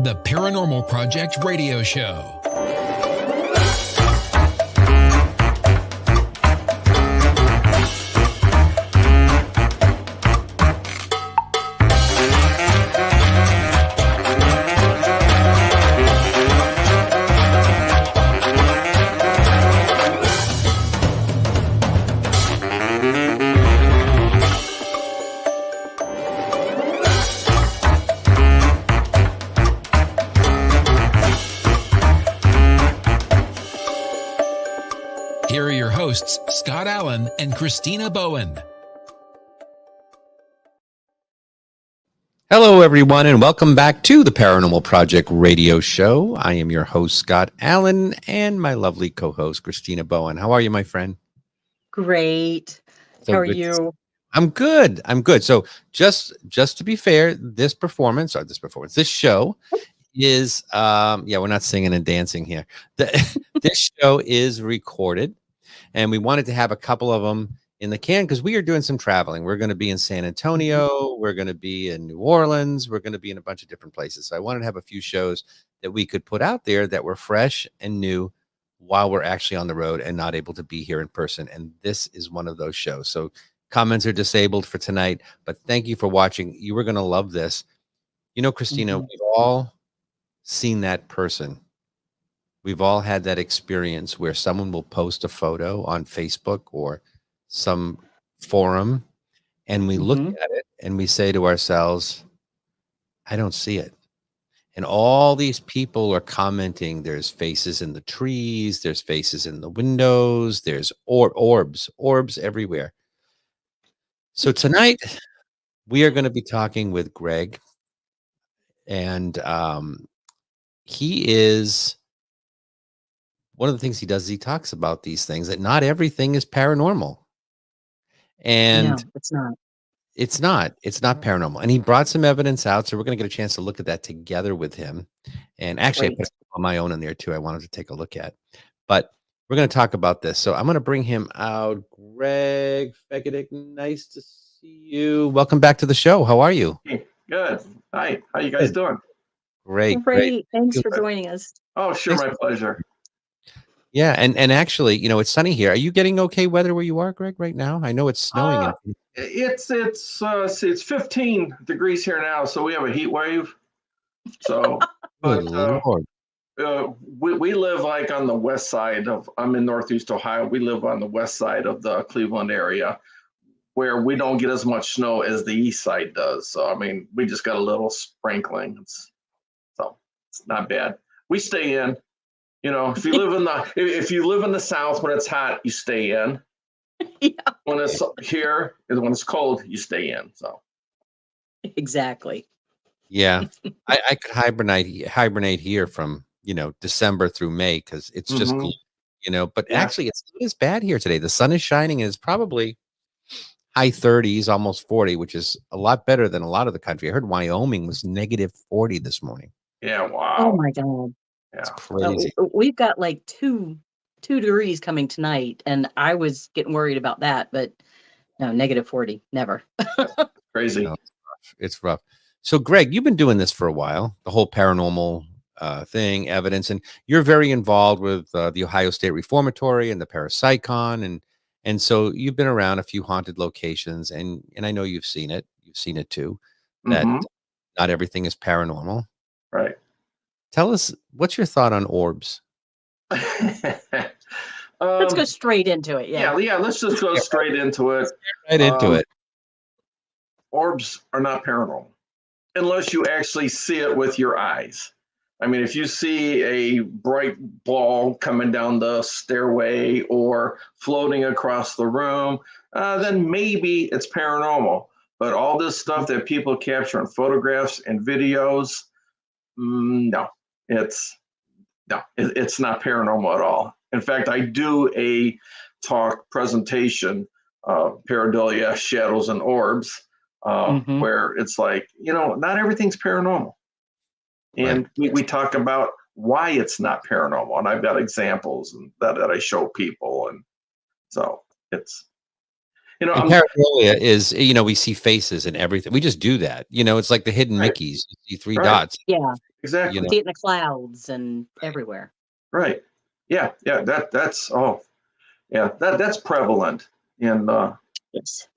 The Paranormal Project Radio Show. Here are your hosts, Scott Allen and Christina Bowen. Hello, everyone, and welcome back to the Paranormal Project Radio Show. I am your host, Scott Allen, and my lovely co-host, Christina Bowen. How are you, my friend? Great. So How are good to you? I'm good. So just to be fair, this show is we're not singing and dancing here. This show is recorded, and we wanted to have a couple of them in the can because we are doing some traveling. We're going to be in San Antonio, we're going to be in New Orleans, we're going to be in a bunch of different places. So I wanted to have a few shows that we could put out there that were fresh and new while we're actually on the road and not able to be here in person. And this is one of those shows. So comments are disabled for tonight, but thank you for watching. You were going to love this. You know, Christina, we've all seen that person. We've all had that experience where someone will post a photo on Facebook or some forum, and we look at it and we say to ourselves, I don't see it. And all these people are commenting. There's faces in the trees, there's faces in the windows, there's orbs everywhere. So tonight we are going to be talking with Greg, and he is one of the things he does is he talks about these things, that not everything is paranormal. And No, it's not. It's not paranormal. And he brought some evidence out. So we're going to get a chance to look at that together with him. And actually, I put on my own in there too. I wanted to take a look at, but we're going to talk about this. So I'm going to bring him out. Greg Feketik, nice to see you. Welcome back to the show. How are you? Hey, good. Hi. How you guys doing? Great. Thanks for joining us. Oh, sure. My pleasure. Yeah, and actually, you know, it's sunny here. Are you getting okay weather where you are, Greg, right now? I know it's snowing. It's 15 degrees here now, so we have a heat wave. So, Good Lord. We live like on the west side I'm in Northeast Ohio. We live on the west side of the Cleveland area, where we don't get as much snow as the east side does. So, I mean, we just got a little sprinkling. It's not bad. We stay in. You know, if you live in the South when it's hot, you stay in. Yeah. When it's here, when it's cold, you stay in. So Exactly. Yeah, I could hibernate here from, you know, December through May because it's just, you know, but actually it's not as bad here today. The sun is shining and it's probably high 30s, almost 40, which is a lot better than a lot of the country. I heard Wyoming was negative 40 this morning. Yeah, wow. Oh my God. Yeah. It's crazy. We've got like two degrees coming tonight, and I was getting worried about that, but no, negative 40, never. Crazy. No, it's rough. So, Greg, you've been doing this for a while, the whole paranormal thing, evidence, and you're very involved with the Ohio State Reformatory and the Parapsychon, and so you've been around a few haunted locations, and I know you've seen it too, that not everything is paranormal. Right. Tell us, what's your thought on orbs? Let's go straight into it. Yeah. Let's just go straight into it. Right into it. Orbs are not paranormal unless you actually see it with your eyes. I mean, if you see a bright ball coming down the stairway or floating across the room, then maybe it's paranormal. But all this stuff that people capture in photographs and videos, no. It's not paranormal at all. In fact, I do a talk presentation, Pareidolia, Shadows and Orbs, where it's like, you know, not everything's paranormal. And we talk about why it's not paranormal. And I've got examples that I show people. And so it's, You know, Pareidolia is, you know, we see faces and everything. We just do that. You know, it's like the hidden Mickeys. You see three dots. Yeah. Exactly. You know? See it in the clouds and everywhere. Right. Yeah. Yeah. That's prevalent in Yes.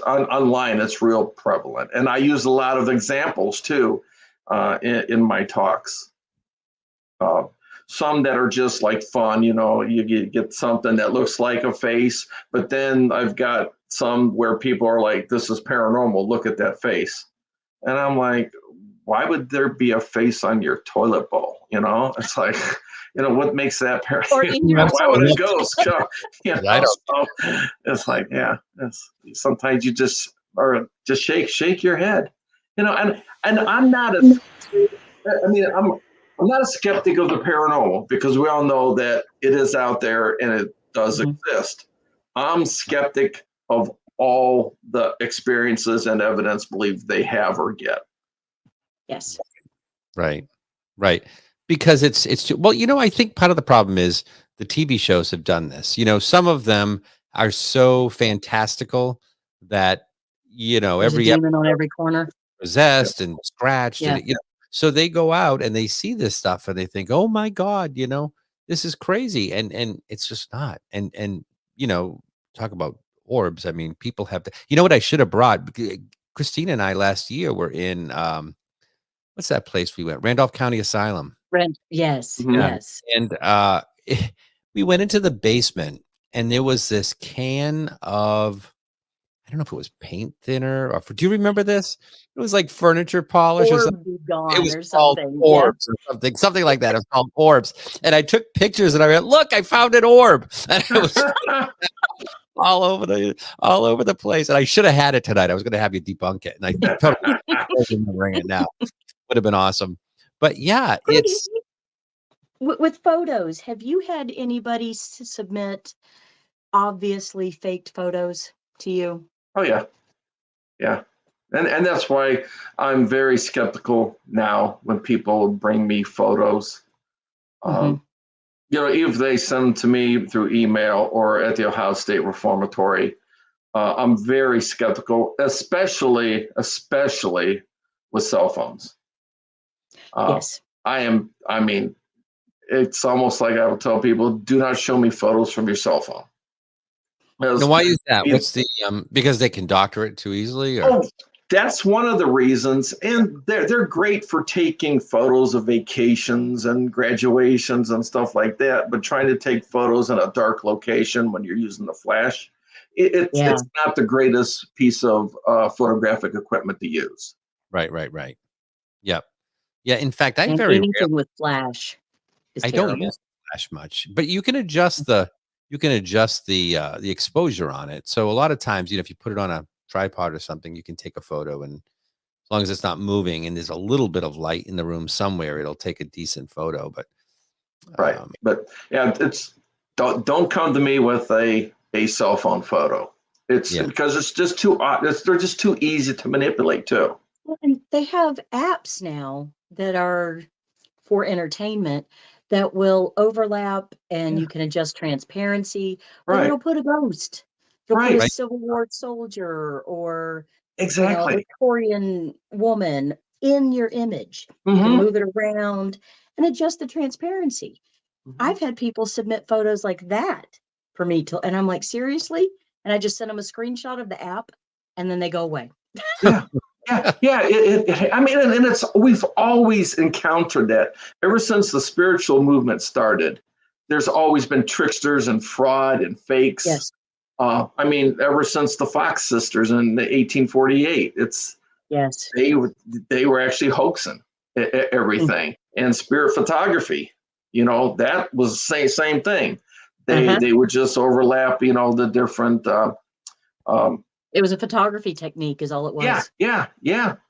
online. It's real prevalent, and I use a lot of examples too in my talks. Uh, some that are just like fun, you get something that looks like a face, but then I've got some where people are like, "This is paranormal. Look at that face," and I'm like, "Why would there be a face on your toilet bowl?" It's like, what makes that Or in your why would a toilet. ghost come? I don't. So it's like, yeah, sometimes you just shake your head, and I'm not I'm not a skeptic of the paranormal, because we all know that it is out there and it does exist. I'm skeptic of all the experiences and evidence believed they have or get. Yes. Right. Because it's too, well, I think part of the problem is the TV shows have done this. Some of them are so fantastical that, There's a every demon on every corner. possessed and scratched Yeah. and so they go out and they see this stuff and they think, oh my God, this is crazy. And it's just not. And talk about orbs. I mean, people have to, what I should have brought. Christina and I last year were in what's that place we went? Randolph County Asylum. Yes. Mhm. Yes. And we went into the basement and there was this can of, I don't know if it was paint thinner or do you remember this? It was like furniture polish or something. Or be It gone was or called something. Yeah. orbs or something like that. It was called orbs. And I took pictures and I went, look, I found an orb. And it was all over the place. And I should have had it tonight. I was going to have you debunk it. And I totally remembering it now. Would have been awesome. But yeah, it's With photos, have you had anybody submit obviously faked photos to you? Oh yeah, yeah, and that's why I'm very skeptical now when people bring me photos. Mhm. If they send them to me through email or at the Ohio State Reformatory, I'm very skeptical, especially with cell phones. Yes. I mean, it's almost like I would tell people, do not show me photos from your cell phone. now why is that? What's the because they can doctor it too easily, or Oh, that's one of the reasons, and they're great for taking photos of vacations and graduations and stuff like that. But trying to take photos in a dark location when you're using the flash, Yeah. it's not the greatest piece of photographic equipment to use. right. Yep. Yeah. In fact, I And very rarely, anything with flash is I don't terrible. use flash much, but you can adjust the exposure on it. So a lot of times, if you put it on a tripod or something, you can take a photo, and as long as it's not moving and there's a little bit of light in the room somewhere, it'll take a decent photo. But Right. But yeah, it's don't come to me with a cell phone photo. It's Yeah. because it's just too they're just too easy to manipulate too. Well, and they have apps now that are for entertainment that will overlap and Yeah. you can adjust transparency, but Right. it'll put a ghost. It'll put a Right. Civil War soldier or a Exactly. Victorian woman in your image. You can Mhm. move it around and adjust the transparency. I've had people submit photos like that for me and I'm like, seriously? And I just send them a screenshot of the app and then they go away. Yeah. Yeah. I mean, and we've always encountered that ever since the spiritual movement started. There's always been tricksters and fraud and fakes. Yes. I mean, ever since the Fox sisters in 1848, Yes. they were actually hoaxing everything. And spirit photography, that was the same thing. They would just overlap, the different. It was a photography technique, is all it was. Yeah.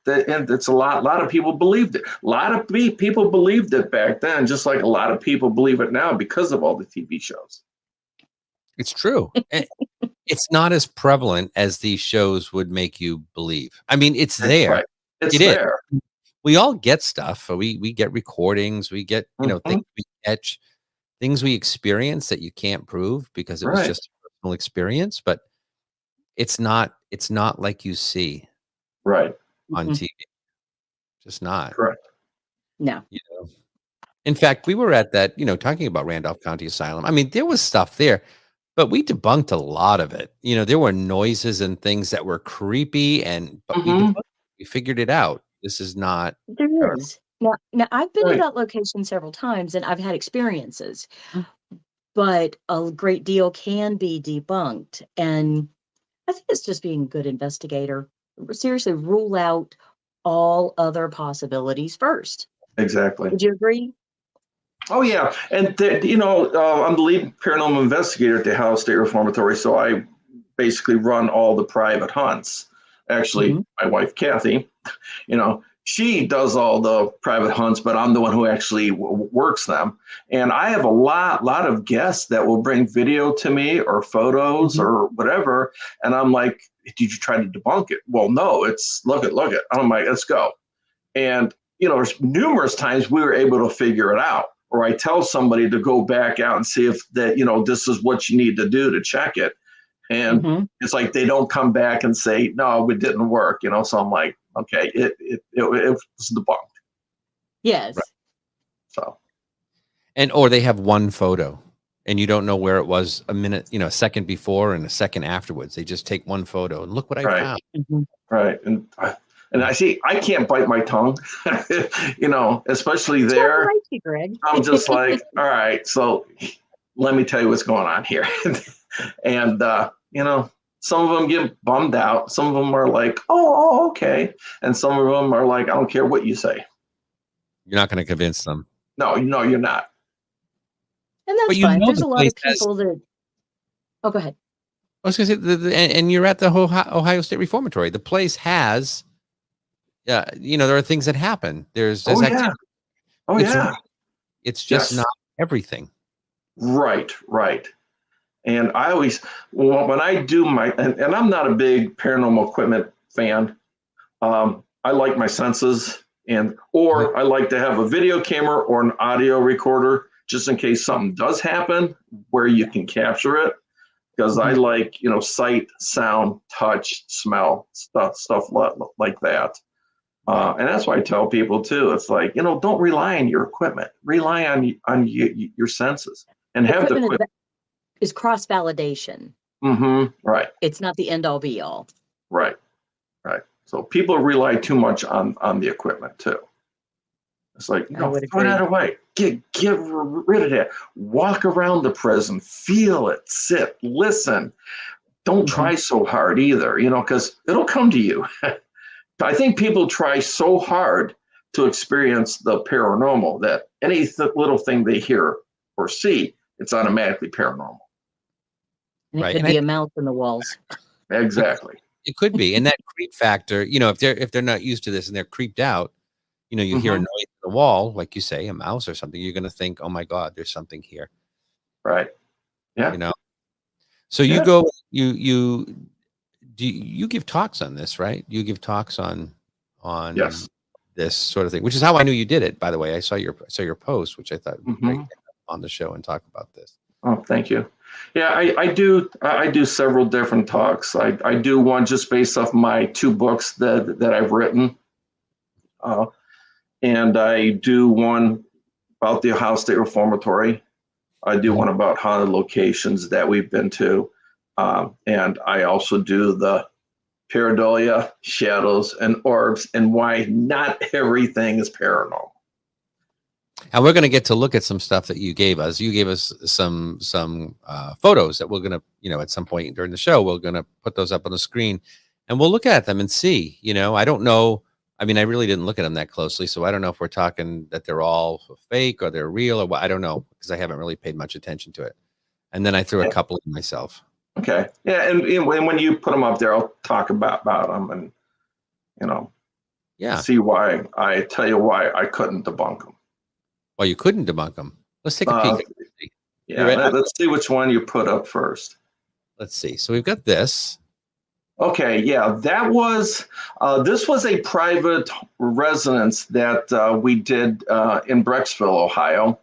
And it's a lot of people believed it. A lot of people believed it back then, just like a lot of people believe it now because of all the TV shows. It's true. It's not as prevalent as these shows would make you believe. I mean, it's That's there. right. It's It is. there. We all get stuff. We get recordings. We get Mhm. things we catch, things we experience that you can't prove because it was Right. just a personal experience. But it's not like you see Right. on Mhm. TV. Just not. Correct. No. You know, in fact, we were at that, talking about Randolph County Asylum. I mean, there was stuff there, but we debunked a lot of it. There were noises and things that were creepy, but we figured it out. This is not There paranormal. is. Now I've been to Right. that location several times and I've had experiences, but a great deal can be debunked. And I think it's just being a good investigator. Seriously, rule out all other possibilities first. Exactly. Would you agree? Oh yeah, and I'm the lead paranormal investigator at the Ohio State Reformatory, so I basically run all the private hunts. Actually, my wife Kathy, she does all the private hunts, but I'm the one who actually works them. And I have a lot of guests that will bring video to me or photos or whatever, and I'm like, "Did you try to debunk it?" Well, no, it's look it. I'm like, "Let's go." And there's numerous times we were able to figure it out, or I tell somebody to go back out and see if that this is what you need to do to check it. And it's like they don't come back and say, "No, it didn't work." So I'm like, okay, it was debunked. Yes. Right. So, or they have one photo and you don't know where it was a minute, a second before and a second afterwards. They just take one photo and look what I found. Right. And I see, I can't bite my tongue, especially there. Greg. I'm just like, all right, so let me tell you what's going on here. And, some of them get bummed out. Some of them are like, oh, okay. And some of them are like, I don't care what you say. You're not going to convince them. No, you're not. And that's fine. There's a lot of people that. Oh, go ahead. I was going to say, and you're at the Ohio State Reformatory. The place has, there are things that happen. There's activity. Oh, yeah. It's just not everything. Right. And I always, when I do and I'm not a big paranormal equipment fan. I like my senses, or I like to have a video camera or an audio recorder just in case something does happen where you can capture it. Because I like, sight, sound, touch, smell, stuff like that. And that's why I tell people too. It's like, don't rely on your equipment. Rely on your senses and have the equipment. Is cross-validation. Right. It's not the end-all be-all. Right. So people rely too much on the equipment too. It's like, throw that away. Get rid of that. Walk around the prison. Feel it. Sit. Listen. Don't try so hard either, because it'll come to you. I think people try so hard to experience the paranormal that any little thing they hear or see, it's automatically paranormal. And it could be a mouse in the walls. Exactly. It could be. And that creep factor, if they're not used to this and they're creeped out, you hear a noise in the wall, like you say, a mouse or something, you're going to think, oh my God, there's something here. Right. Yeah. So you go, you give talks on this, right? You give talks on this sort of thing, which is how I knew you did it, by the way. I saw your post, which I thought would be great to have on the show and talk about this. Oh, thank you. Yeah, I do several different talks. I do one just based off my 2 books that I've written. And I do one about the Ohio State Reformatory. I do one about haunted locations that we've been to. And I also do the pareidolia, shadows, and orbs, and why not everything is paranormal. And we're going to get to look at some stuff that you gave us. You gave us some photos that we're going to, at some point during the show, we're going to put those up on the screen and we'll look at them and see, I don't know. I mean, I really didn't look at them that closely. So I don't know if we're talking that they're all fake or they're real or what. I don't know because I haven't really paid much attention to it. And then I threw a couple in myself. Okay. Yeah. And when you put them up there, I'll talk about them and, see why I tell you why I couldn't debunk them. Well, you couldn't debunk them. Let's take a peek. Yeah, let's see which one you put up first. Let's see. So we've got this. Okay, yeah, that was this was a private residence that we did in Brecksville, Ohio.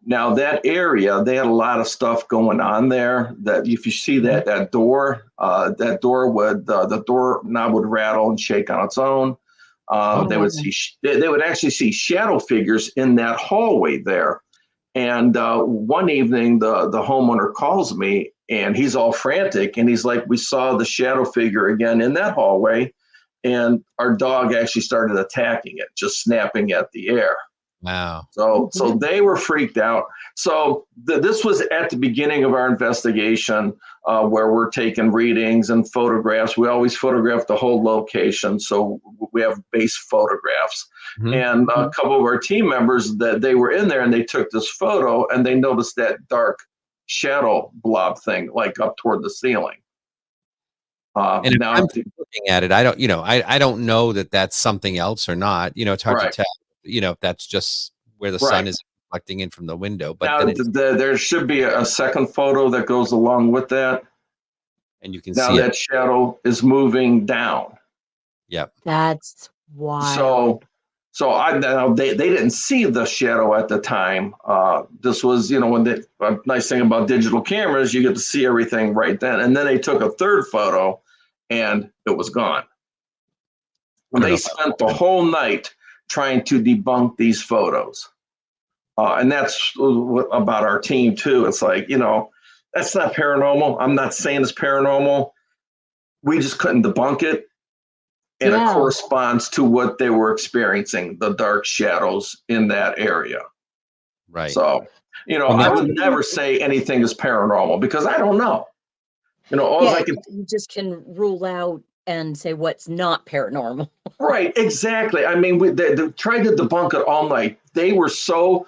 Now that area, they had a lot of stuff going on there. That if you see that door would the door knob would rattle and shake on its own. Oh, They would wow. they would actually see shadow figures in that hallway there. And one evening, the homeowner calls me, and he's all frantic, and he's like, "We saw the shadow figure again in that hallway, and our dog actually started attacking it, just snapping at the air." Wow. So they were freaked out. So this was at the beginning of our investigation, where we're taking readings and photographs. We always photograph the whole location, so we have base photographs. Mhm. And a couple of our team members, that they were in there and they took this photo, and they noticed that dark shadow blob thing like up toward the ceiling. And if Now, I'm looking at it, I don't, I don't know that that's something else or not. It's hard to right, tell, if that's just where the sun right. is reflecting in from the window, but Now then it's, there should be a second photo that goes along with that. and you can Now see it. that shadow is moving down. Yep. That's wild. So now they didn't see the shadow at the time. This was, when a nice thing about digital cameras, you get to see everything right then. And then they took a third photo, and it was gone. I don't know They if spent the whole night trying to debunk these photos. And that's about our team too. It's like, that's not paranormal. I'm not saying it's paranormal. We just couldn't debunk it. And it Yeah. corresponds to what they were experiencing, the dark shadows in that area. right. So, Well, I now- would never say anything is paranormal because I don't know. All Yeah, I can. you just can rule out and say what's not paranormal. Right, exactly. I mean, they tried to debunk it all night. They were so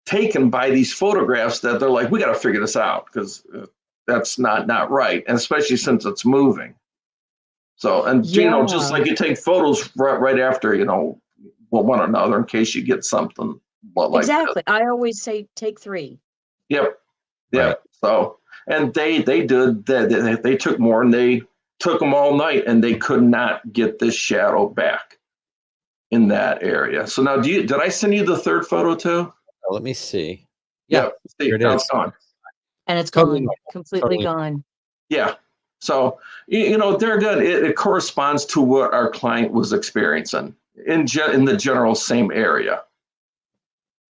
taken by these photographs that they're like, we got to figure this out because that's not right, and especially since it's moving. So, and Yeah. just like you take photos right after, one another in case you get something like Exactly. I always say take 3. Yep. Right. So, and they did that. They took more, and they took them all night, and they could not get this shadow back in that area. So now, did I send you the third photo too? Let me see. Yeah. Yep. See, Here it now is. it's gone. And it's Totally gone. normal. Completely Totally. gone. Yeah. So, they're good. It corresponds to what our client was experiencing in the general same area.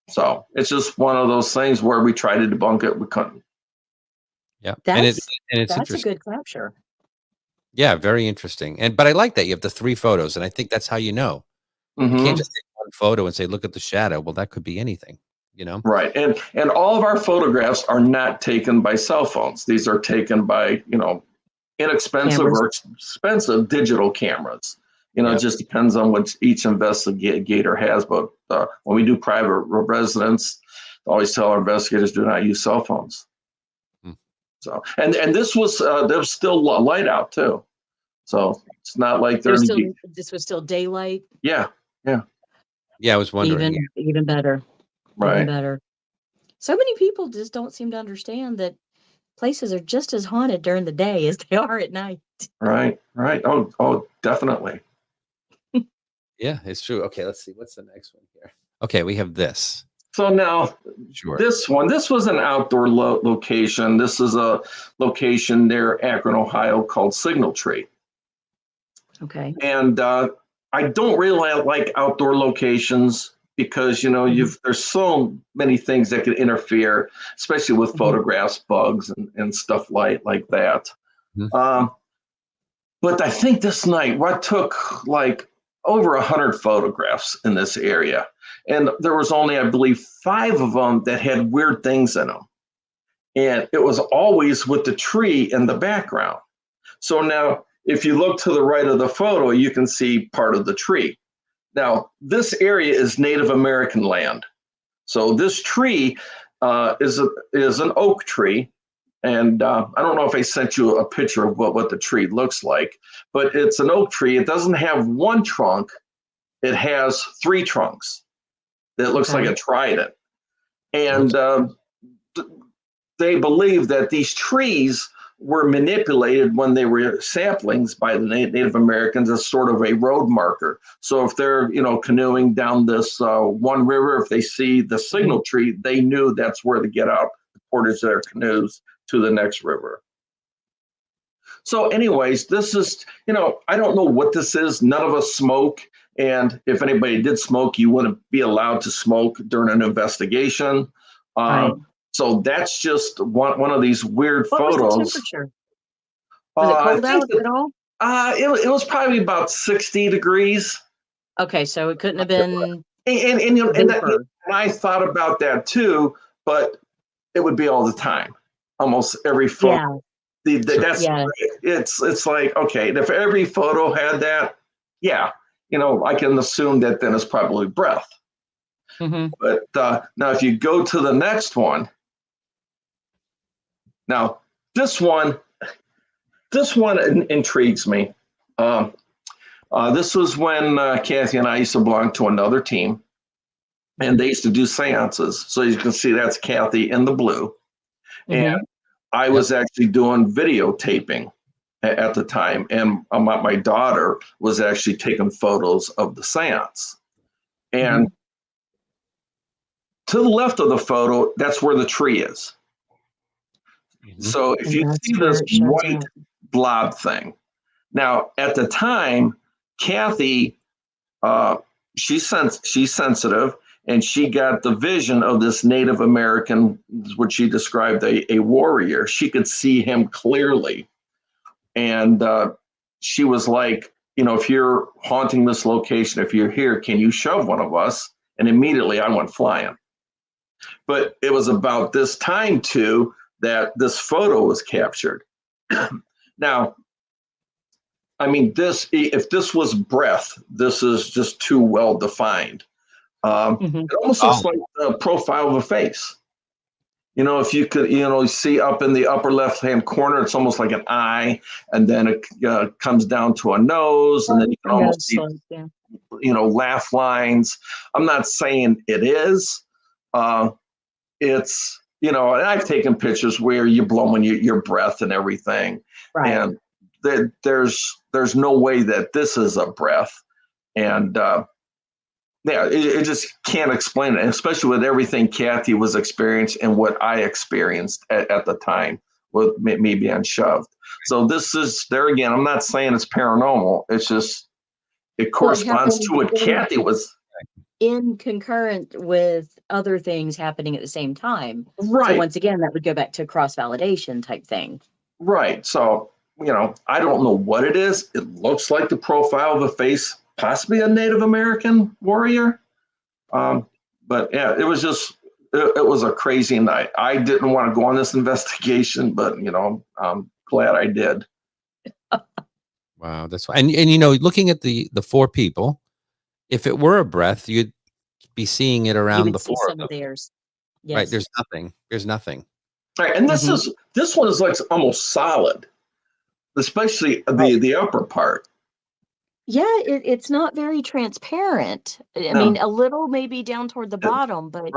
So it's just one of those things where we tried to debunk it, we couldn't. Yeah. That's And it's a interesting. good capture. Yeah, very interesting. But I like that you have the 3 photos, and I think that's how you know. You Mhm. can't just take one photo and say, look at the shadow. Well, that could be anything, Right. And all of our photographs are not taken by cell phones. These are taken by, inexpensive Cameras. or expensive digital cameras. Yeah. It just depends on what each investigator has. But when we do private residence, I always tell our investigators do not use cell phones. Hmm. So, and this was there was still light out too. So it's not like they're This was still daylight. yeah. Yeah, I was wondering. Even better. Right. Even better. So many people just don't seem to understand that places are just as haunted during the day as they are at night. Right. Oh, definitely. Yeah, it's true. Okay, let's see. What's the next one here? Okay, we have this. So now Sure. this was an outdoor location. This is a location near Akron, Ohio called Signal Tree. Okay. And I don't really like outdoor locations because, there's so many things that could interfere, especially with photographs, bugs and stuff like that. Mhm. But I think this night, I took like over 100 photographs in this area. And there was only, I believe, 5 of them that had weird things in them. And it was always with the tree in the background. So now, if you look to the right of the photo, you can see part of the tree. Now, this area is Native American land. So this tree is an oak tree. And I don't know if I sent you a picture of what the tree looks like, but it's an oak tree. It doesn't have one trunk. It has 3 trunks. It looks like a trident. And they believe that these trees were manipulated when they were samplings by the Native Americans as sort of a road marker. So if they're, canoeing down this one river, if they see the signal tree, they knew that's where to get out the portage of their canoes to the next river. So anyways, this is, I don't know what this is. None of us smoke. And if anybody did smoke, you wouldn't be allowed to smoke during an investigation. Right. So that's just one of these weird What was the photos. temperature? Was it cold out at all? It was probably about 60 degrees. Okay, so it couldn't have been And I thought about that too, but it would be all the time, almost every photo. Yeah. It's like, okay, if every photo had that, yeah, I can assume that then it's probably breath. Mm-hmm. But now if you go to the next one, now this one intrigues me. This was when Kathy and I used to belong to another team, and they used to do seances. So you can see that's Kathy in the blue. Mm-hmm. And I was actually doing videotaping at the time, and my daughter was actually taking photos of the seance. And to the left of the photo, that's where the tree is. So if you see this white blob thing, now at the time, Kathy, she's sensitive, and she got the vision of this Native American, what she described a warrior. She could see him clearly. And she was like, if you're haunting this location, if you're here, can you shove one of us? And immediately I went flying. But it was about this time too that this photo was captured. Now, I mean, if this was breath, this is just too well defined. It almost looks like the profile of a face. If you could, see up in the upper left-hand corner, it's almost like an eye, and then it comes down to a nose, and then you can almost see, laugh lines. I'm not saying it is. It's, and I've taken pictures where you're blowing your breath and everything. Right. And there's no way that this is a breath. And it just can't explain it, especially with everything Kathy was experiencing and what I experienced at the time with me being shoved. So this is, there again, I'm not saying it's paranormal. It's just, it corresponds to what Kathy was. In concurrent with other things happening at the same time. Right. So once again, that would go back to cross-validation type thing. Right. So, I don't know what it is. It looks like the profile of a face, possibly a Native American warrior. But yeah, it was just, it was a crazy night. I didn't want to go on this investigation, but, I'm glad I did. Wow. That's why. And looking at the four people, if it were a breath, you'd be seeing it around the four of them. Theirs. Yes. Right. There's nothing. Right. And this one is like almost solid, especially the upper part. Yeah, it's not very transparent. I mean, a little maybe down toward the bottom, but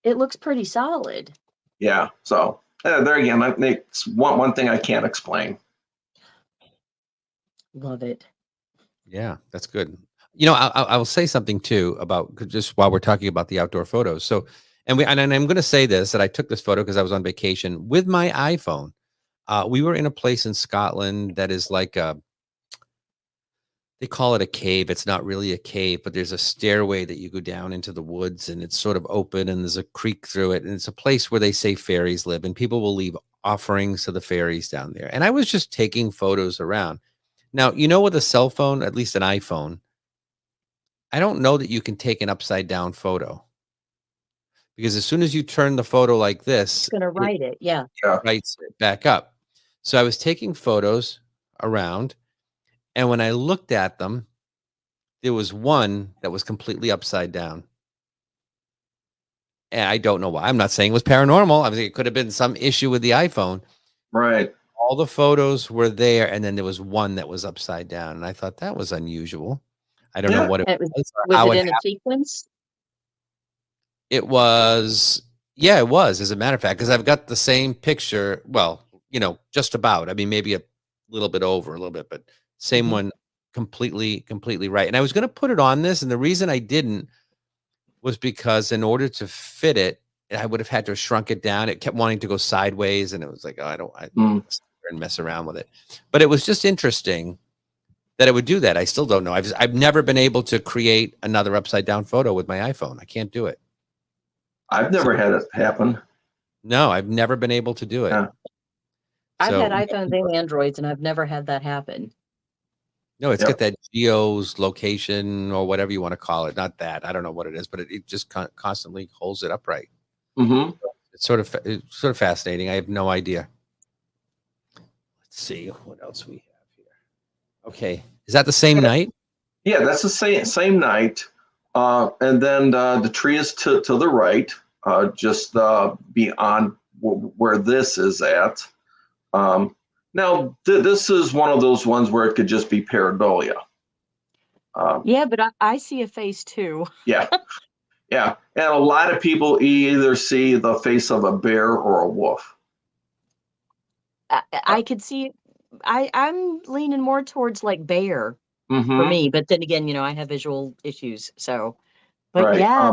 it looks pretty solid. Yeah. So there again, it's one thing I can't explain. Love it. Yeah, that's good. I will say something too about, just while we're talking about the outdoor photos. So, and I'm going to say this, that I took this photo because I was on vacation with my iPhone. We were in a place in Scotland that is like they call it a cave. It's not really a cave, but there's a stairway that you go down into the woods, and it's sort of open, and there's a creek through it. And it's a place where they say fairies live, and people will leave offerings to the fairies down there. And I was just taking photos around. Now, with a cell phone, at least an iPhone, I don't know that you can take an upside down photo, because as soon as you turn the photo like this, it's going to write it. Yeah. Writes it back up. So I was taking photos around, and when I looked at them, there was one that was completely upside down. And I don't know why. I'm not saying it was paranormal. I mean, it could have been some issue with the iPhone. Right. All the photos were there, and then there was one that was upside down. And I thought that was unusual. I don't know what it was. Was it in a sequence? It was, yeah, it was, as a matter of fact, because I've got the same picture. Well, just about. I mean, maybe a little bit over a little bit, but same one, completely right. And I was going to put it on this, and the reason I didn't was because in order to fit it, I would have had to have shrunk it down. It kept wanting to go sideways, and it was like, oh, and mess around with it. But it was just interesting that it would do that. I still don't know. I've never been able to create another upside down photo with my iPhone. I can't do it. I've never had it happen. No, I've never been able to do it. Yeah. I've had iPhones and Androids, and I've never had that happen. No, it's got that geo's location or whatever you want to call it. Not that. I don't know what it is, but it just constantly holds it upright. Mm-hmm. It's sort of fascinating. I have no idea. Let's see what else we have here. Okay. Is that the same night? Yeah, that's the same night. And then the tree is to the right, just beyond where this is at. Now, this is one of those ones where it could just be pareidolia. Yeah, but I see a face too. Yeah. Yeah. And a lot of people either see the face of a bear or a wolf. I could see it. I'm leaning more towards like bear Mm-hmm. for me, but then again, I have visual issues. So, but Right. yeah,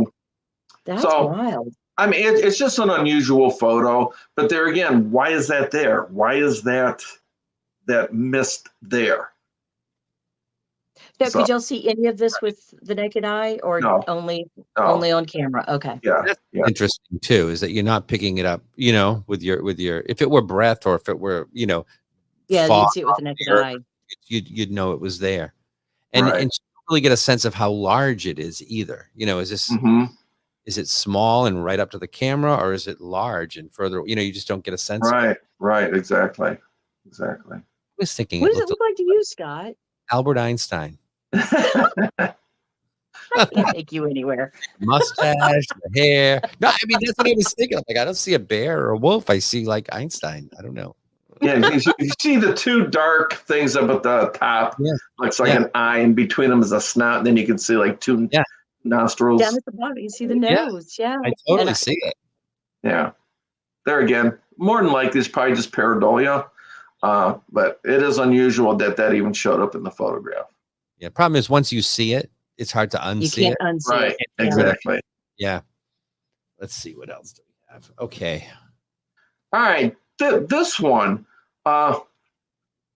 that's wild. I mean, it's just an unusual photo, but there again, why is that there? Why is that mist there? So, could y'all see any of this with the naked eye, or No. only on camera? Okay. Yeah. That's interesting too, is that you're not picking it up, with your if it were breath or if it were, Yeah, fog you'd see it with the naked here, eye. you'd know it was there. And Right. and you don't really get a sense of how large it is either. Is this Mm-hmm. is it small and right up to the camera, or is it large and further? You just don't get a sense of it. Right. Exactly. I was thinking What it does it looked look like to you, Scott? Albert Einstein. I can't take you anywhere. Mustache, the hair. No, I mean, that's what I was thinking. Like, I don't see a bear or a wolf. I see like Einstein. I don't know. Yeah, you see the two dark things up at the top. Yeah. Looks like an eye, and between them is a snout. And then you can see like two nostrils. Down at the bottom, you see the nose. Yeah. I totally see it. Yeah. There again, more than likely, it's probably just pareidolia. But it is unusual that even showed up in the photograph. Yeah. Problem is, once you see it, it's hard to unsee You can't it. unsee Right. it. Exactly. Yeah. Let's see what else do we have. Okay. All right. This one,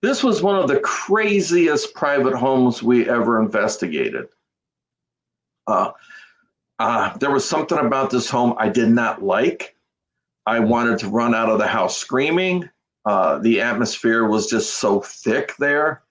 this was one of the craziest private homes we ever investigated. There was something about this home I did not like. I wanted to run out of the house screaming. The atmosphere was just so thick there.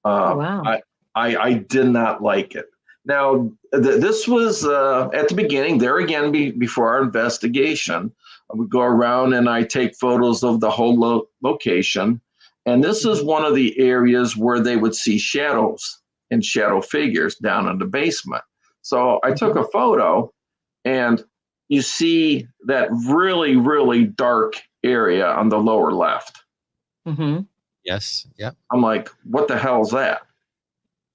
Wow. I did not like it. Now, this was at the beginning, there again, before our investigation. I would go around and I take photos of the whole location. And this is one of the areas where they would see shadows and shadow figures down in the basement. So I took a photo, and you see that really, really dark area on the lower left. Mm-hmm. Yes. Yeah. I'm like, what the hell is that?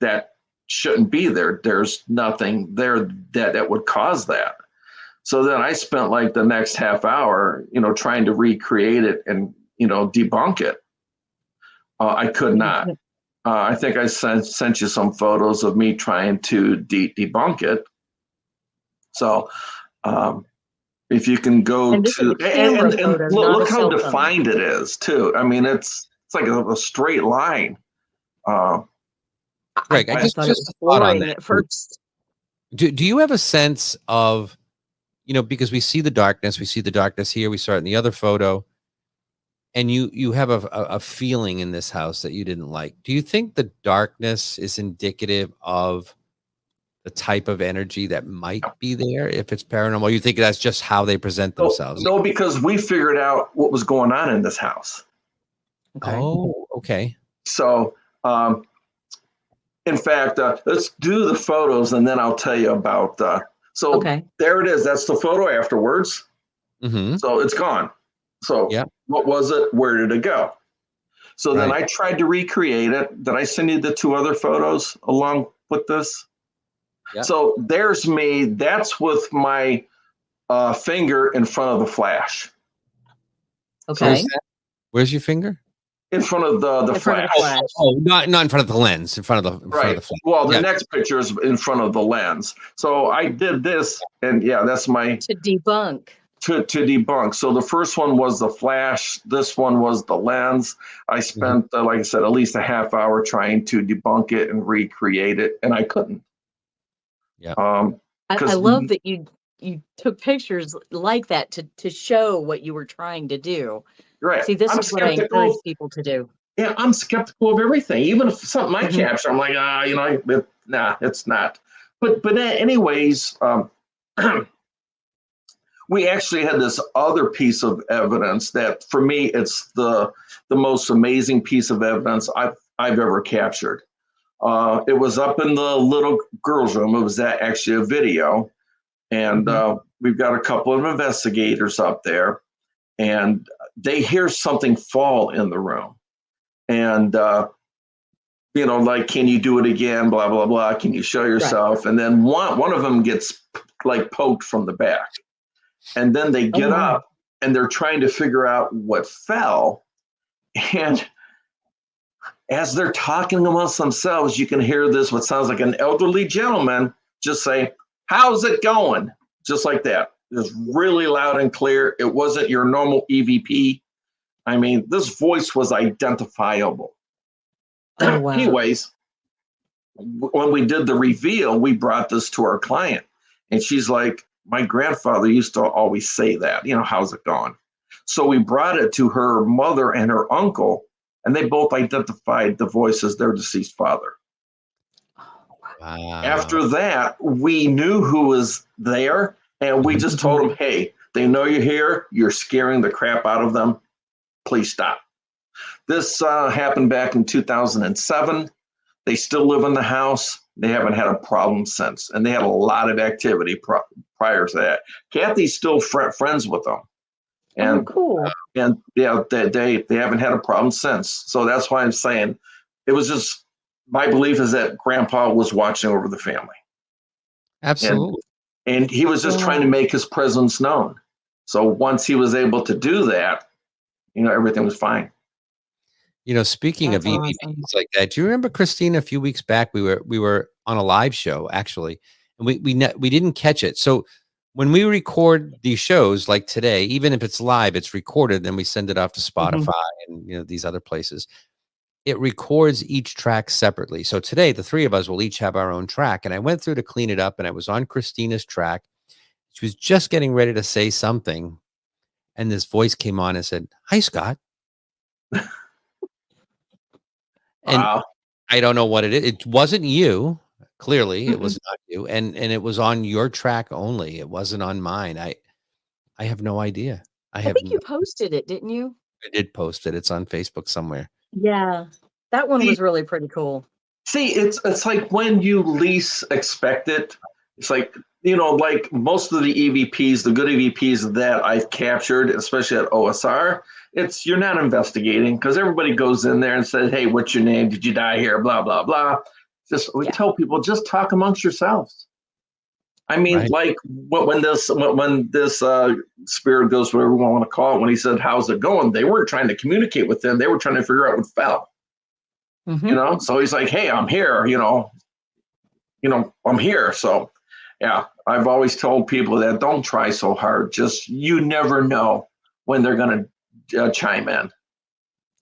That shouldn't be there. There's nothing there that would cause that. So then I spent like the next half hour, trying to recreate it and, debunk it. I could not. I think I sent you some photos of me trying to debunk it. So if you can go to and look how defined it is too. I mean, it's like a straight line. Greg, I just thought it was a thought on boring that. at first. Do you have a sense of, because we see the darkness here, we saw it in the other photo, and you have a feeling in this house that you didn't like. Do you think the darkness is indicative of the type of energy that might be there if it's paranormal? Or you think that's just how they present themselves? No, because we figured out what was going on in this house. Okay. Oh, okay. So, in fact, let's do the photos and then I'll tell you about. There it is. That's the photo afterwards. Mm-hmm. So it's gone. So what was it? Where did it go? So then I tried to recreate it. Did I send you the two other photos along with this? Yeah. So there's me. That's with my finger in front of the flash. Okay. Where's your finger? In front of the flash. Oh, not in front of the lens. In front of the front of the flash. Well, the next picture is in front of the lens. So I did this, and that's my to debunk. to debunk. So the first one was the flash. This one was the lens. I spent, like I said, at least a half hour trying to debunk it and recreate it, and I couldn't. Yeah. I love that you took pictures like that to show what you were trying to do. Right. See, this I'm is what I encourage people to do. Yeah, I'm skeptical of everything. Even if something I Mhm. capture, I'm like, nah, it's not. But anyways, we actually had this other piece of evidence that, for me, it's the most amazing piece of evidence I've ever captured. It was up in the little girls' room. It was actually a video, and we've got a couple of investigators up there, and they hear something fall in the room, and like, can you do it again? Blah blah blah. Can you show yourself? Right. And then one of them gets like poked from the back. And then they get up and they're trying to figure out what fell. And as they're talking amongst themselves, you can hear this, what sounds like an elderly gentleman just say, "How's it going?" Just like that. It's really loud and clear. It wasn't your normal EVP. I mean, this voice was identifiable. Oh, wow. Anyways, when we did the reveal, we brought this to our client. And she's like, "My grandfather used to always say that, how's it going?" So we brought it to her mother and her uncle, and they both identified the voice as their deceased father. Wow. After that, we knew who was there, and we just told them, "Hey, they know you're here. You're scaring the crap out of them. Please stop." This happened back in 2007. They still live in the house. They haven't had a problem since, and they had a lot of activity prior to that. Kathy's still friends with them, and cool. And yeah, they haven't had a problem since. So that's why I'm saying it was just, my belief is that Grandpa was watching over the family. Absolutely. And he was just trying to make his presence known. So once he was able to do that, everything was fine. Speaking That's of EVPs awesome. like that, do you remember, Christina, a few weeks back we were on a live show, actually, and we didn't catch it. So when we record these shows like today, even if it's live, it's recorded, then we send it off to Spotify and these other places. It records each track separately. So today, the three of us will each have our own track, and I went through to clean it up, and I was on Christina's track. She was just getting ready to say something, and this voice came on and said, "Hi, Scott." And Wow. I don't know what it is. It wasn't you. Clearly, it was not you. And it was on your track only. It wasn't on mine. I have no idea. I think you posted it, didn't you? I did post it. It's on Facebook somewhere. Yeah. That one was really pretty cool. See, it's like when you least expect it. It's like, like most of the EVPs, the good EVPs that I've captured, especially at OSR, you're not investigating, because everybody goes in there and says, "Hey, what's your name? Did you die here? Blah, blah, blah." We tell people, just talk amongst yourselves. I mean, Right. like when this spirit ghost, whatever we want to call it, when he said, "How's it going?" They weren't trying to communicate with them. They were trying to figure out what fell. So he's like, "Hey, I'm here, I'm here." So yeah, I've always told people that don't try so hard. Just, you never know when they're going to chime in.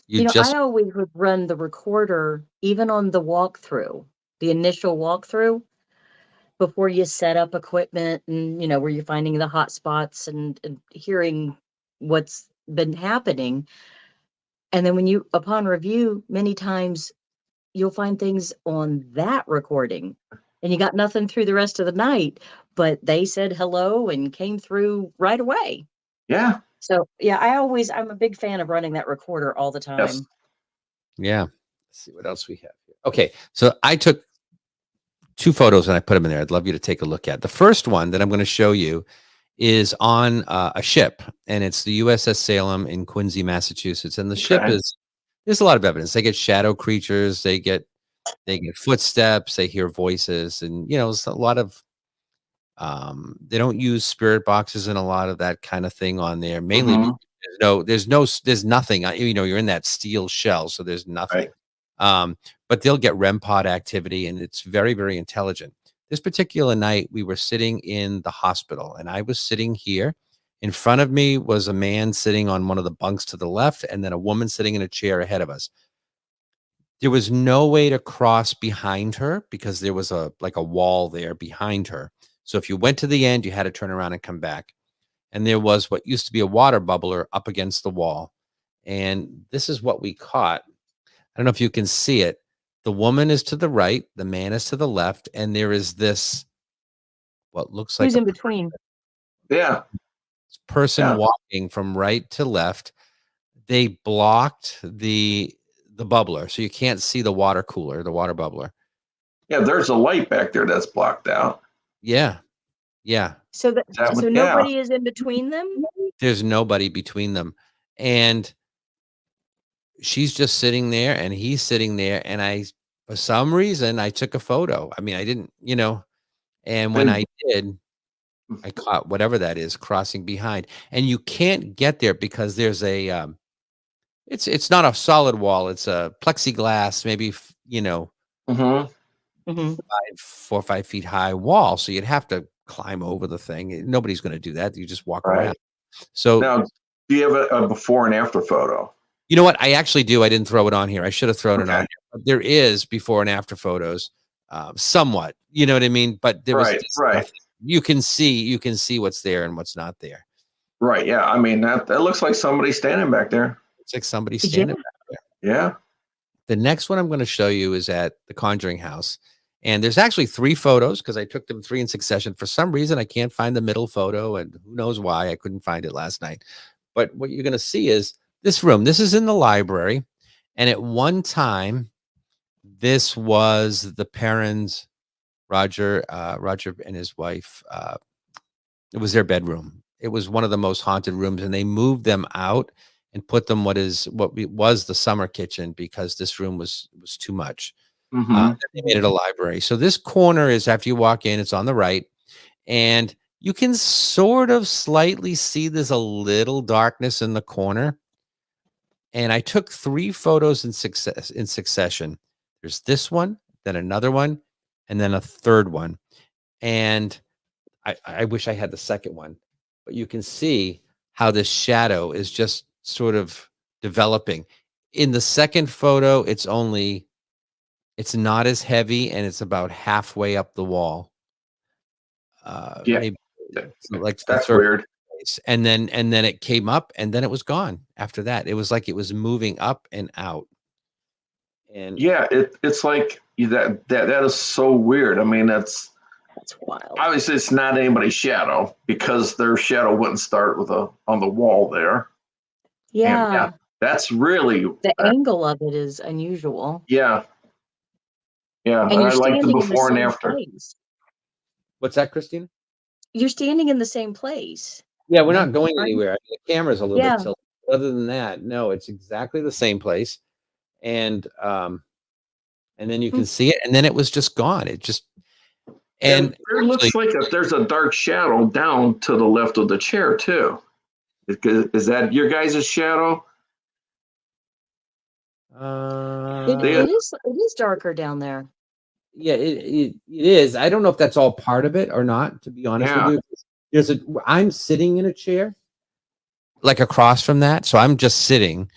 I always would run the recorder, even on the walkthrough, the initial walkthrough, before you set up equipment and, where you're finding the hot spots and hearing what's been happening. And then upon review, many times you'll find things on that recording and you got nothing through the rest of the night, but they said hello and came through right away. Yeah. So yeah, I'm a big fan of running that recorder all the time. Yes. Yeah. Let's see what else we have here. Okay. So I took 2 photos and I put them in there. I'd love you to take a look at. The first one that I'm going to show you is on a ship, and it's the USS Salem in Quincy, Massachusetts. And the ship there's a lot of evidence. They get shadow creatures, they get footsteps, they hear voices, and it's a lot of they don't use spirit boxes and a lot of that kind of thing on there. Mainly there's nothing. You're in that steel shell, so there's nothing. Right. But they'll get REM pod activity, and it's very, very intelligent. This particular night, we were sitting in the hospital, and I was sitting here, In front of me was a man sitting on one of the bunks to the left, and then a woman sitting in a chair ahead of us. There was no way to cross behind her because there was a wall there behind her. So if you went to the end, you had to turn around and come back. And there was what used to be a water bubbler up against the wall. And this is what we caught. I don't know if you can see it. The woman is to the right, the man is to the left, and there is this what looks like Who's in between? Yeah. person walking from right to left. They blocked the bubbler, so you can't see the water cooler, the water bubbler. Yeah, there's a light back there that's blocked out. Yeah. So nobody is in between them? There's nobody between them. And she's just sitting there and he's sitting there. And for some reason, I took a photo. I mean, I didn't, and when I did, I caught whatever that is crossing behind. And you can't get there because there's a, it's not a solid wall. It's a plexiglass, maybe, 4 or 5 feet high wall. So you'd have to climb over the thing. Nobody's going to do that. You just walk around. So now, do you have a before and after photo? You know what? I actually do. I didn't throw it on here. I should have thrown it on here. But there is before and after photos, somewhat. You know what I mean? But there was right. You can see what's there and what's not there. Right. Yeah. I mean, that looks like somebody standing back there. It's like somebody standing back there. Yeah. The next one I'm going to show you is at the Conjuring House. And there's actually 3 photos because I took them 3 in succession. For some reason, I can't find the middle photo, and who knows why. I couldn't find it last night. But what you're going to see is this room. This is in the library. And at one time, this was the parents, Roger and his wife. It was their bedroom. It was one of the most haunted rooms, and they moved them out and put them what was the summer kitchen because this room was too much. They made it a library. So this corner is, after you walk in, it's on the right, and you can sort of slightly see there's a little darkness in the corner. And I took 3 photos in succession. There's this one, then another one, and then a third one. And I wish I had the second one, but you can see how this shadow is just sort of developing. In the second photo, it's not as heavy, and it's about halfway up the wall. Maybe, like that's weird. And then it came up, and then it was gone. After that, it was like it was moving up and out. And yeah, it's like that is so weird. I mean, that's wild. Obviously, it's not anybody's shadow because their shadow wouldn't start on the wall there. Yeah, that's really the angle of it is unusual. Yeah. And I like the before and after. Place. What's that, Christina? You're standing in the same place. Yeah, we're not going anywhere. I mean, the camera's a little bit tilted. Other than that, no, it's exactly the same place. And then you can see it, and then it was just gone. It just and it looks like there's a dark shadow down to the left of the chair too. Is that your guys' shadow? It is darker down there. Yeah, it is. I don't know if that's all part of it or not, to be honest with you. I'm sitting in a chair, like across from that. So I'm just sitting.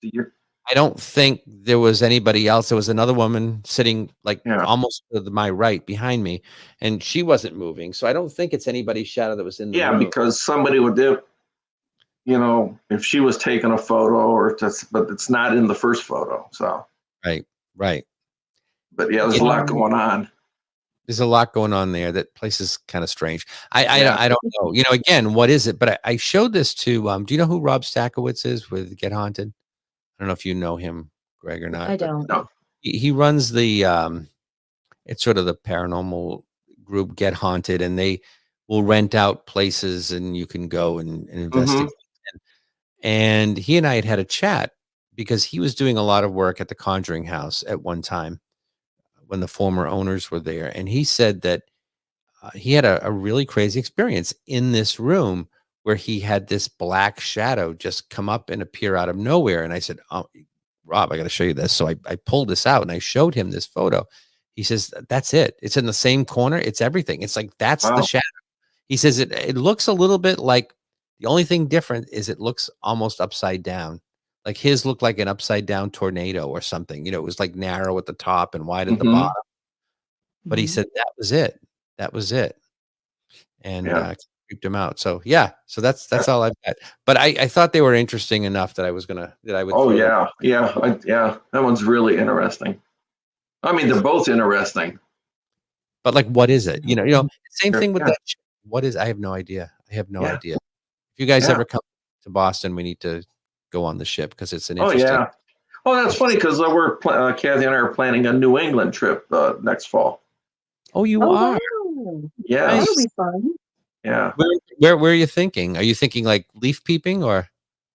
I don't think there was anybody else. There was another woman sitting almost to my right behind me, and she wasn't moving. So I don't think it's anybody's shadow that was in the room. Because somebody would do, if she was taking a photo but it's not in the first photo. So right. But yeah, there's a lot going on. There's a lot going on there. That place is kind of strange. I don't know. Again, what is it? But I showed this to. Do you know who Rob Stakowitz is with Get Haunted? I don't know if you know him, Greg, or not. I don't. No. He runs the. It's sort of the paranormal group Get Haunted, and they will rent out places, and you can go and investigate. And he and I had a chat because he was doing a lot of work at the Conjuring House at one time when the former owners were there. And he said that he had a really crazy experience in this room where he had this black shadow just come up and appear out of nowhere. And I said, "Oh, Rob, I got to show you this." So I pulled this out and I showed him this photo. He says, "That's it. It's in the same corner. It's everything. It's like, that's the shadow." He says, it looks a little bit like The only thing different is it looks almost upside down. Like his looked like an upside down tornado or something. It was like narrow at the top and wide at the Mm-hmm. bottom. But he Mhm. said that was it. That was it. And Yeah. creeped him out. So yeah, so that's all I've got. But I thought they were interesting enough that I would Oh throw them. yeah. That one's really interesting. I mean, they're both interesting. But like, what is it? Same thing with Yeah. that. What is? I have no idea. I have no Yeah. idea. If you guys Yeah. ever come to Boston, we need to go on the ship because it's an Oh interesting. yeah. Oh, that's funny because Kathy and I are planning a New England trip next fall. Oh, you Oh, are. wow. Yeah. That'll be fun. Yeah. Where are you thinking? Are you thinking like leaf peeping or?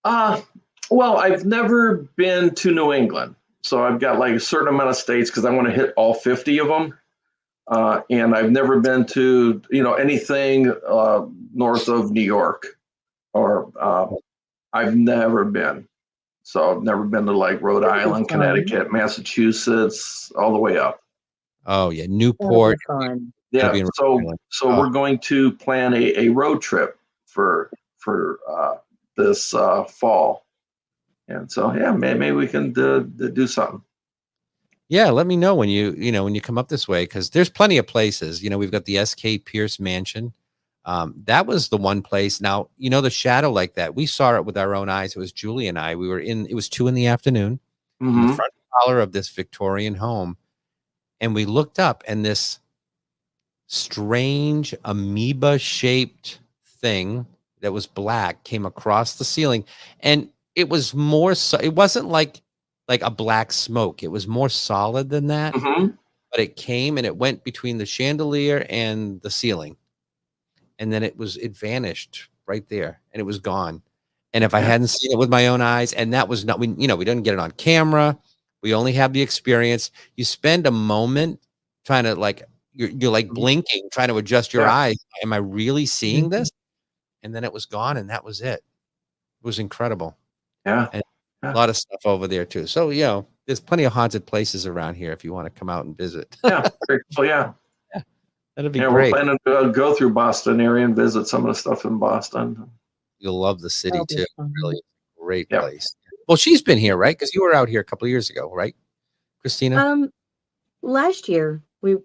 Well, I've never been to New England, so I've got like a certain amount of states because I want to hit all 50 of them. And I've never been to anything north of New York, or I've never been. So I've never been to like Rhode That'll be Island, fun. Connecticut, Massachusetts, all the way up. Oh yeah, That'll Newport. be fun. It'll Yeah. be in Rhode So Island. we're going to plan a road trip for this fall, and so yeah, maybe we can do something. Yeah, let me know when when you come up this way because there's plenty of places. We've got the S.K. Pierce Mansion. That was the one place. Now, the shadow like that. We saw it with our own eyes. It was Julie and I. It was 2 PM in the Mm-hmm. front parlor of this Victorian home. And we looked up and this strange amoeba shaped thing that was black came across the ceiling. And it was more so, it wasn't like a black smoke. It was more solid than that. Mm-hmm. But it came and it went between the chandelier and the ceiling. And then it vanished right there and it was gone. And if I hadn't seen it with my own eyes, and that was not, we didn't get it on camera. We only have the experience. You spend a moment trying to like, you're like blinking, trying to adjust your eyes. Am I really seeing this? And then it was gone and that was it. It was incredible. Yeah. And a lot of stuff over there too. So, there's plenty of haunted places around here if you want to come out and visit. Yeah. Very cool. Yeah. That'd be We're great. planning to go through Boston area and visit some of the stuff in Boston. You'll love the city That'll be too. fun. Really great Yep. place. Well, she's been here, right? Because you were out here a couple of years ago, right, Christina? Last year we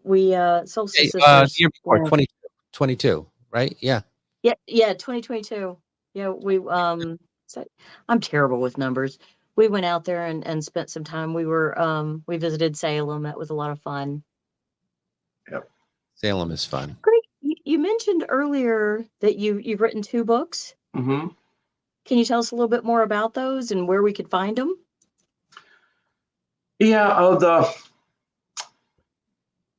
Solstice The Sisters. year before, went- 2022, right? Yeah. Yeah, 2022. Yeah, I'm terrible with numbers. We went out there and spent some time. We visited Salem. That was a lot of fun. Yep. Salem is fun. Greg, you mentioned earlier that you've written 2 books. Mm-hmm. Can you tell us a little bit more about those and where we could find them? Yeah.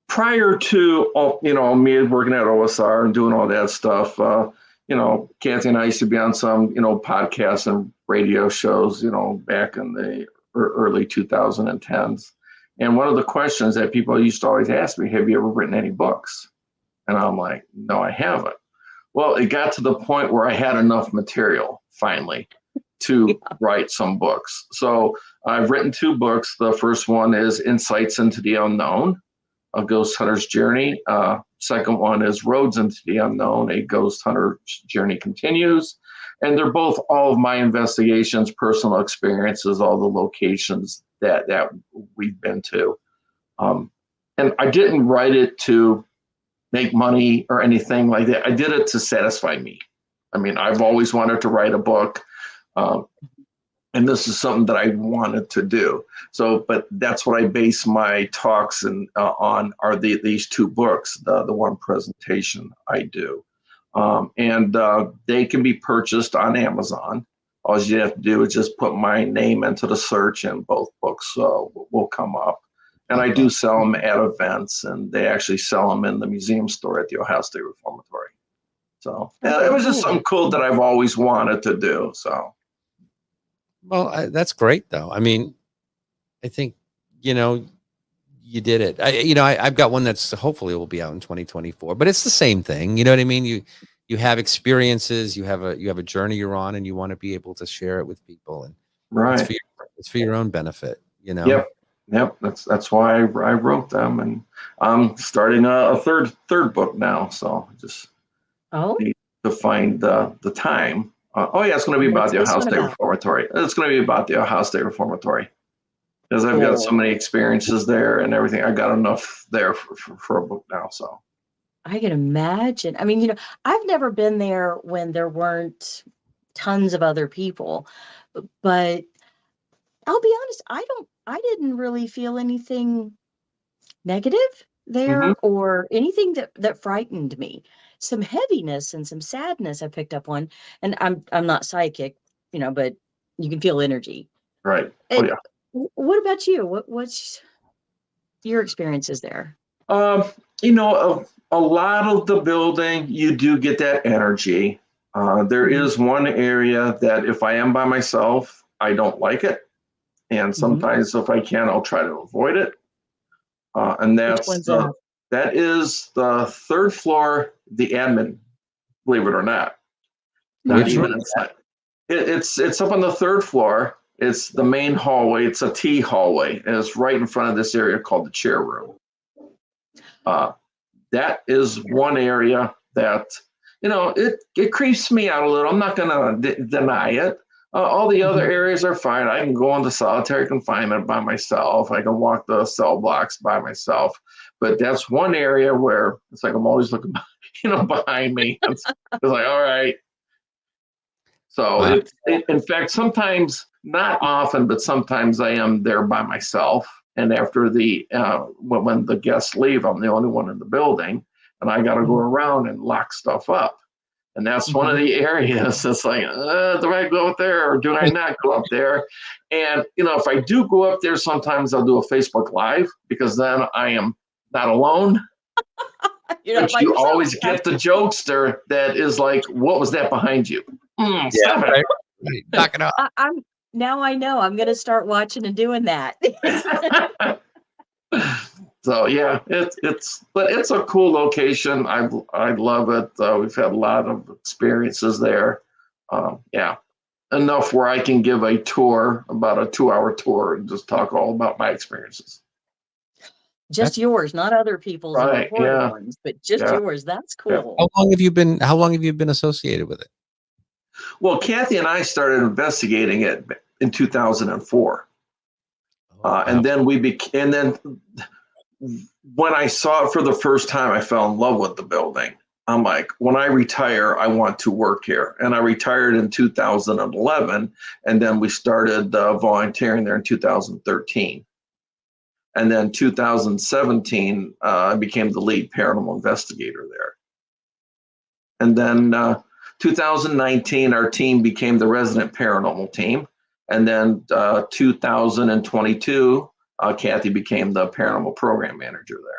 Prior to me working at OSR and doing all that stuff, Kathy and I used to be on some podcasts and radio shows, back in the early 2010s. And one of the questions that people used to always ask me, have you ever written any books? And I'm like, no, I haven't. Well, it got to the point where I had enough material finally to write some books. So I've written 2 books. The first one is Insights into the Unknown, A Ghost Hunter's Journey. Second one is Roads into the Unknown, A Ghost Hunter's Journey Continues. And they're both all of my investigations, personal experiences, all the locations that we've been to. And I didn't write it to make money or anything like that. I did it to satisfy me. I mean, I've always wanted to write a book. And this is something that I wanted to do. So, but that's what I base my talks on are these 2 books, the one presentation I do. And they can be purchased on Amazon. All you have to do is just put my name into the search and both books will come up. And I do sell them at events, and they actually sell them in the museum store at the Ohio State Reformatory. So it was just something cool that I've always wanted to do. So. Well, that's great though. I mean, I think, you did it. I've got one that's hopefully will be out in 2024, but it's the same thing. You know what I mean? You have experiences, you have a journey you're on, and you want to be able to share it with people, and Right. it's for your own benefit, Yep. That's why I wrote them, and I'm starting a third book now. So just need to find the time Oh yeah, it's going to be about What's the this Ohio one State about? Reformatory. It's going to be about the Ohio State Reformatory because I've got so Cool. many experiences there and everything. I got enough there for a book now. So I can imagine. I mean, I've never been there when there weren't tons of other people, but I'll be honest, I didn't really feel anything negative hmm there or anything that frightened me. Some heaviness and some sadness I picked up on, and I'm not psychic, but you can feel energy. right. Oh And yeah. what about you? What's your experiences there? Um, a lot of the building, you do get that energy. There Mhm. is one area that if I am by myself, I don't like it. And Mhm. sometimes if I can, I'll try to avoid it. And Which that's one's that? that is the third floor, the admin, believe it or not. Not Which room? even inside. It's up on the third floor. It's the main hallway. It's a T hallway, and it's right in front of this area called the chair room. Uh, that is one area that it creeps me out a little. I'm not going to deny it. All the other Mhm. areas are fine. I can go into solitary confinement by myself. I can walk the cell blocks by myself. But that's one area where it's like I'm always looking, behind me. It's like, all right. So Wow. in fact, sometimes, not often, but sometimes I am there by myself. And after when the guests leave, I'm the only one in the building, and I got to go Mhm. around and lock stuff up. And that's one of Mhm. the areas that's like, do I go up there or do I not go up there? And if I do go up there, sometimes I'll do a Facebook Live because then I am not alone. You're not But by you yourself. always get the jokester that is like, "What was that behind you? Yeah, Stop right. Knock it off. I'm now I know I'm going to start watching and doing that. it." So yeah, but it's a cool location. I love it. We've had a lot of experiences there. Yeah, enough where I can give a tour, about a 2-hour tour, and just talk all about my experiences. Just That's yours, not other people's and Right? recorded Yeah. ones, but just Yeah. yours. That's Yeah. cool. How long have you been associated with it? Well, Kathy and I started investigating it in 2004, Oh, wow. and then and then when I saw it for the first time, I fell in love with the building. I'm like, when I retire, I want to work here. And I retired in 2011, and then we started volunteering there in 2013. And then 2017, I became the lead paranormal investigator there. And then 2019, our team became the resident paranormal team. And then 2022, Kathy became the paranormal program manager there.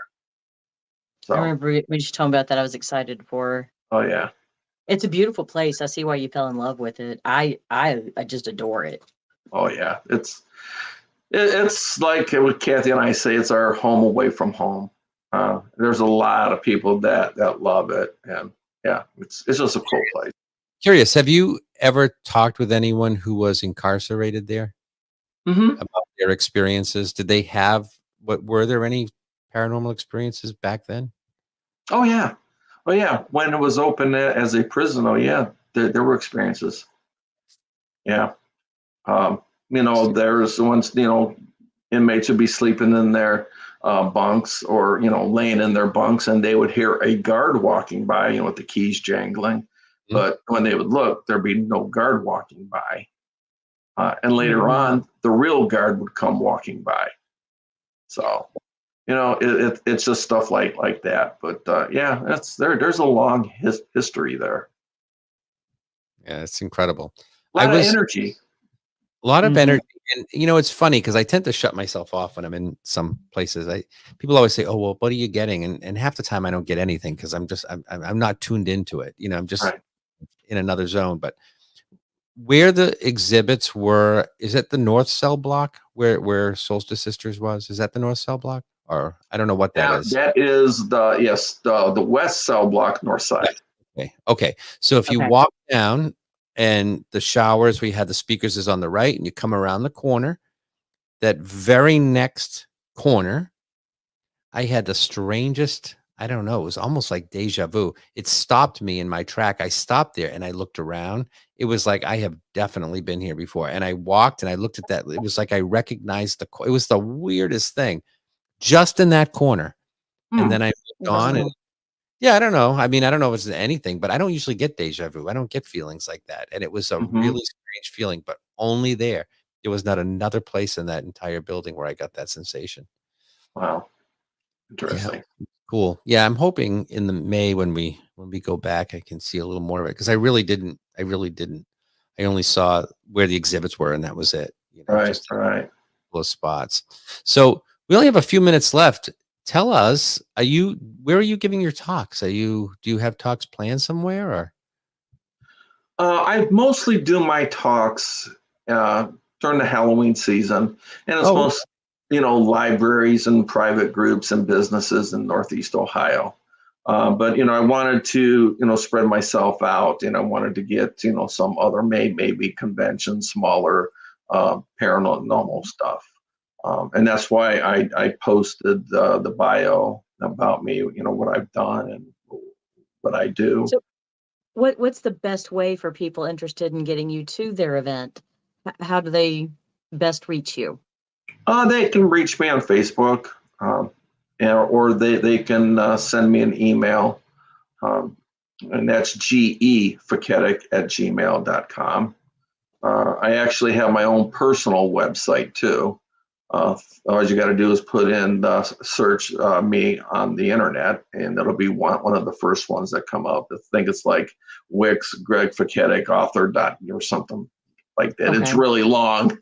I So, remember when you told me about that, I was excited for her. oh yeah, It's a beautiful place. I see why you fell in love with it. I just adore it. oh yeah. It's like what Kathy and I say. It's our home away from home. There's a lot of people that love it, and yeah, it's just a cool place. Curious, have you ever talked with anyone who was incarcerated there hmm about their experiences? Did they have were there any paranormal experiences back then? Oh yeah, oh yeah. When it was open as a prison, oh yeah, there were experiences. Yeah, there's once inmates would be sleeping in their bunks or laying in their bunks, and they would hear a guard walking by, with the keys jangling. Mhm. But when they would look, there'd be no guard walking by. And later Mhm. on, the real guard would come walking by. So it's just stuff like that. But yeah, that's there's a long history there. Yeah, it's incredible. A I lot of was energy. a lot of Mhm. energy, and it's funny because I tend to shut myself off when I'm in some places. People always say, "Oh, well, what are you getting?" And half the time I don't get anything because I'm not tuned into it. I'm just Right. in another zone. But where the exhibits were, is it the North Cell block where Solstice Sisters was? Is that the North Cell block? Or I don't know what that is. That is the west cell block, north side. Okay. Okay. So if you Okay. walk down and the showers, we had the speakers is on the right, and you come around the corner, that very next corner, I had the strangest I don't know. It was almost like deja vu. It stopped me in my track. I stopped there and I looked around. It was like I have definitely been here before. And I walked and I looked at that. It was like I recognized it was the weirdest thing just in that corner. And then I moved on. And Wow. yeah, I don't know. I mean, I don't know if it's anything, but I don't usually get deja vu. I don't get feelings like that. And it was a Hmm. really strange feeling, but only there. There was not another place in that entire building where I got that sensation. Wow. Yeah. Interesting. Cool. Yeah, I'm hoping in the May when we go back, I can see a little more of it because I really didn't. I only saw where the exhibits were, and that was it. Right. Just a Right. couple of spots. So we only have a few minutes left. Tell us, where are you giving your talks? Do you have talks planned somewhere or? I mostly do my talks during the Halloween season, and it's Oh, most, libraries and private groups and businesses in Northeast Ohio. But I wanted to, spread myself out, and I wanted to get, some other maybe conventions, smaller paranormal stuff. And that's why I posted the bio about me, what I've done and what I do. So what's the best way for people interested in getting you to their event? How do they best reach you? They can reach me on Facebook, or they can send me an email, and that's Feketik@gmail.com. I actually have my own personal website too. All you got to do is put in search me on the internet, and it'll be one of the first ones that come up. I think it's like Wix Greg Feketik author or something like that. It's Okay. really long.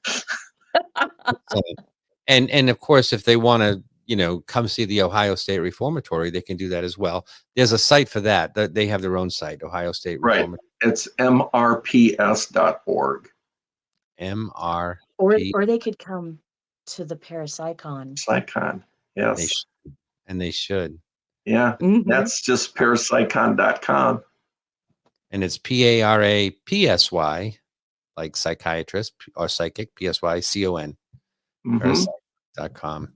so- and of course, if they want to, come see the Ohio State Reformatory, they can do that as well. There's a site for that. They have their own site, Ohio State Right. Reformatory. It's mrps.org. MR. Or they could come to the Parapsychon. Psychon. They Yes. should, and they should. Yeah. Mhm. That's just parapsychon.com. And it's PARAPSY, like psychiatrist or psychic, PSYCON, Hmm. parapsy.com.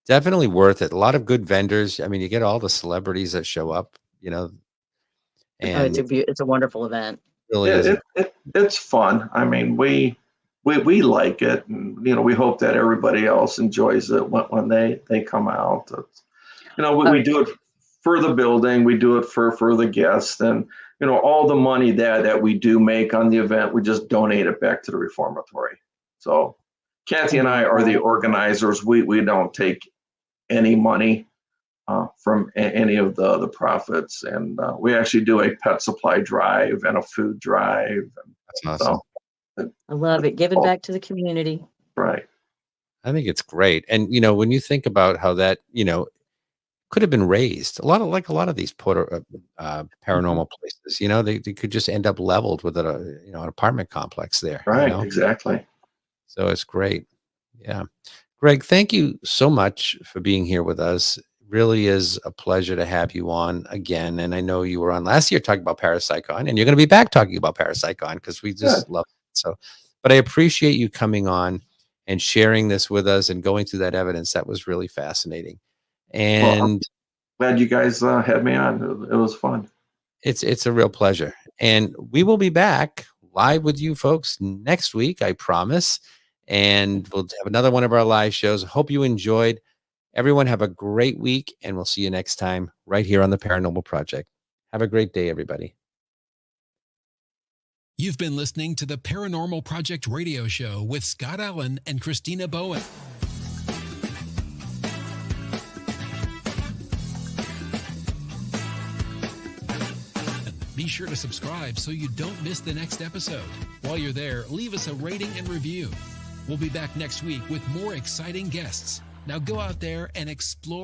Definitely worth it. A lot of good vendors. I mean, you get all the celebrities that show up, Oh, and it's a wonderful event. really is. It's fun. I mean, we like it, and we hope that everybody else enjoys it when they come out. We do it for the building, we do it for the guests, and all the money that we do make on the event, we just donate it back to the reformatory. So Kathy and I are the organizers. We don't take any money from any of the profits, and we actually do a pet supply drive and a food drive. That's awesome. I love it. Giving back to the community. Right. I think it's great. And when you think about how that, could have been raised, a lot of these paranormal places, they could just end up leveled with an apartment complex there. Right. Exactly. So it's great. Yeah. Greg, thank you so much for being here with us. Really is a pleasure to have you on again. And I know you were on last year talking about Parapsychon, and you're going to be back talking about Parapsychon because we just love it. So, but I appreciate you coming on and sharing this with us and going through that evidence. That was really fascinating. And glad you guys had me on. It was fun. It's a real pleasure. And we will be back live with you folks next week, I promise. And we'll have another one of our live shows. Hope you enjoyed. Everyone have a great week, and we'll see you next time right here on the Paranormal Project. Have a great day, everybody. You've been listening to the Paranormal Project radio show with Scott Allen and Christina Bowen. Be sure to subscribe so you don't miss the next episode. While you're there, leave us a rating and review. We'll be back next week with more exciting guests. Now go out there and explore.